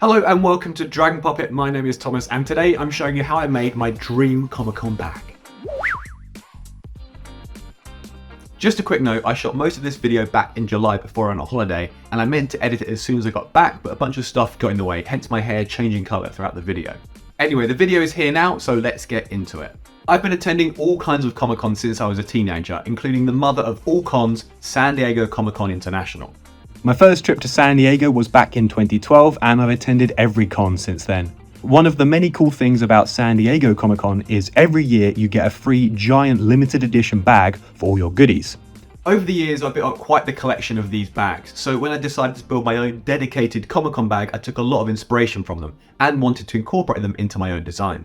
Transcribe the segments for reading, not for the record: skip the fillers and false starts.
Hello and welcome to Dragon Puppet. My name is Thomas and today I'm showing you how I made my dream Comic-Con bag. Just a quick note, I shot most of this video back in July before I went on holiday and I meant to edit it as soon as I got back, but a bunch of stuff got in the way, hence my hair changing colour throughout the video. Anyway, the video is here now, so let's get into it. I've been attending all kinds of Comic-Con since I was a teenager, including the mother of all cons, San Diego Comic-Con International. My first trip to San Diego was back in 2012 and I've attended every con since then. One of the many cool things about San Diego Comic-Con is every year you get a free giant limited edition bag for all your goodies. Over the years I've built up quite the collection of these bags, so when I decided to build my own dedicated Comic-Con bag I took a lot of inspiration from them and wanted to incorporate them into my own design.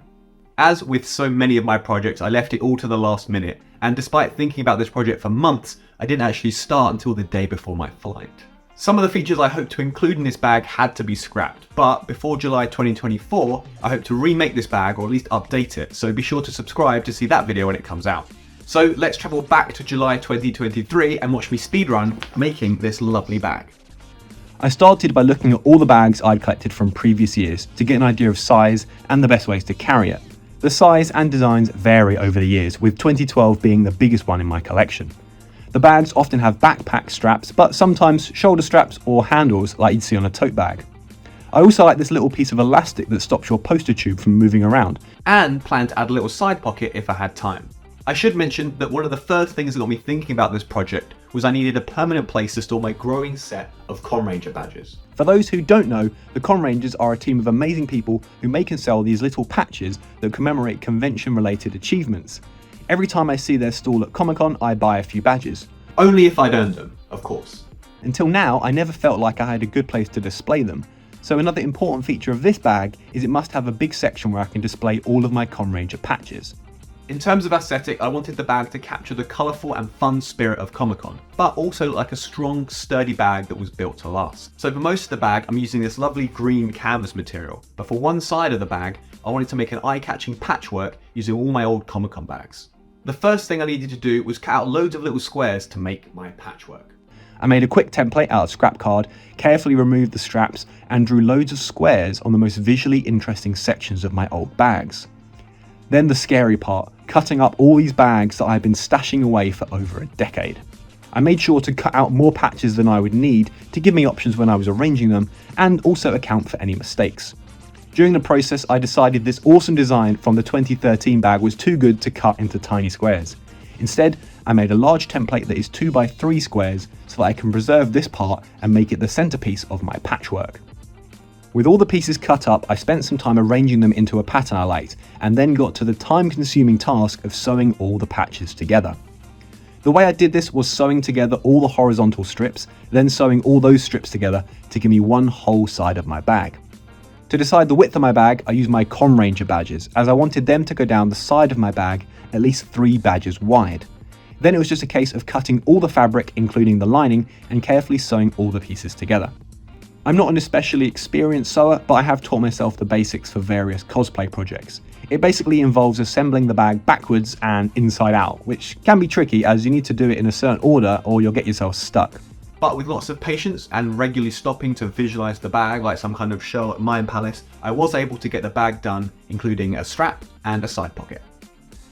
As with so many of my projects, I left it all to the last minute, and despite thinking about this project for months, I didn't actually start until the day before my flight. Some of the features I hoped to include in this bag had to be scrapped, but before July 2024, I hope to remake this bag or at least update it, so be sure to subscribe to see that video when it comes out. So let's travel back to July 2023 and watch me speedrun making this lovely bag. I started by looking at all the bags I'd collected from previous years to get an idea of size and the best ways to carry it. The size and designs vary over the years, with 2012 being the biggest one in my collection. The bags often have backpack straps, but sometimes shoulder straps or handles like you'd see on a tote bag. I also like this little piece of elastic that stops your poster tube from moving around, and plan to add a little side pocket if I had time. I should mention that one of the first things that got me thinking about this project was I needed a permanent place to store my growing set of Con Ranger badges. For those who don't know, the Con Rangers are a team of amazing people who make and sell these little patches that commemorate convention-related achievements. Every time I see their stall at Comic-Con, I buy a few badges. Only if I'd earned them, of course. Until now, I never felt like I had a good place to display them. So another important feature of this bag is it must have a big section where I can display all of my Con Ranger patches. In terms of aesthetic, I wanted the bag to capture the colourful and fun spirit of Comic-Con, but also like a strong, sturdy bag that was built to last. So for most of the bag, I'm using this lovely green canvas material, but for one side of the bag, I wanted to make an eye-catching patchwork using all my old Comic-Con bags. The first thing I needed to do was cut out loads of little squares to make my patchwork. I made a quick template out of scrap card, carefully removed the straps, and drew loads of squares on the most visually interesting sections of my old bags. Then the scary part, cutting up all these bags that I've been stashing away for over a decade. I made sure to cut out more patches than I would need to give me options when I was arranging them, and also account for any mistakes. During the process, I decided this awesome design from the 2013 bag was too good to cut into tiny squares. Instead, I made a large template that is 2x3 squares so that I can preserve this part and make it the centerpiece of my patchwork. With all the pieces cut up, I spent some time arranging them into a pattern I liked, and then got to the time-consuming task of sewing all the patches together. The way I did this was sewing together all the horizontal strips, then sewing all those strips together to give me one whole side of my bag. To decide the width of my bag, I used my Con Ranger badges, as I wanted them to go down the side of my bag at least 3 badges wide. Then it was just a case of cutting all the fabric, including the lining, and carefully sewing all the pieces together. I'm not an especially experienced sewer, but I have taught myself the basics for various cosplay projects. It basically involves assembling the bag backwards and inside out, which can be tricky as you need to do it in a certain order or you'll get yourself stuck. But with lots of patience and regularly stopping to visualize the bag like some kind of show at Mind Palace, I was able to get the bag done, including a strap and a side pocket.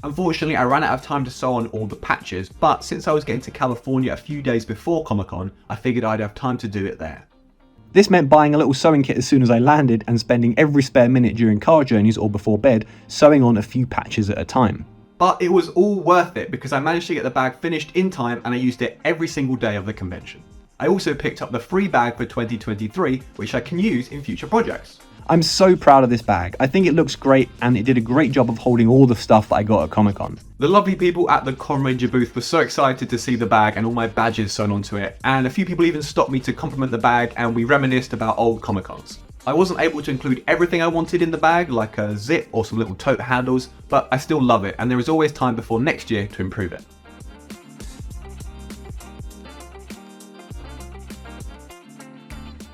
Unfortunately, I ran out of time to sew on all the patches, but since I was getting to California a few days before Comic-Con, I figured I'd have time to do it there. This meant buying a little sewing kit as soon as I landed and spending every spare minute during car journeys or before bed sewing on a few patches at a time. But it was all worth it because I managed to get the bag finished in time and I used it every single day of the convention. I also picked up the free bag for 2023, which I can use in future projects. I'm so proud of this bag. I think it looks great and it did a great job of holding all the stuff that I got at Comic-Con. The lovely people at the Con Ranger booth were so excited to see the bag and all my badges sewn onto it, and a few people even stopped me to compliment the bag and we reminisced about old Comic-Cons. I wasn't able to include everything I wanted in the bag, like a zip or some little tote handles, but I still love it and there is always time before next year to improve it.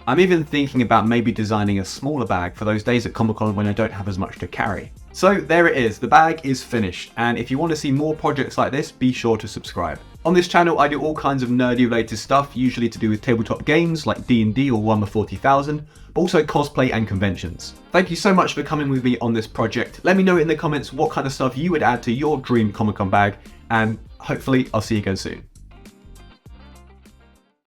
I'm even thinking about maybe designing a smaller bag for those days at Comic-Con when I don't have as much to carry. So there it is, the bag is finished, and if you want to see more projects like this, be sure to subscribe. On this channel, I do all kinds of nerdy related stuff, usually to do with tabletop games like D&D or Warhammer 40,000, but also cosplay and conventions. Thank you so much for coming with me on this project. Let me know in the comments what kind of stuff you would add to your dream Comic-Con bag, and hopefully I'll see you again soon.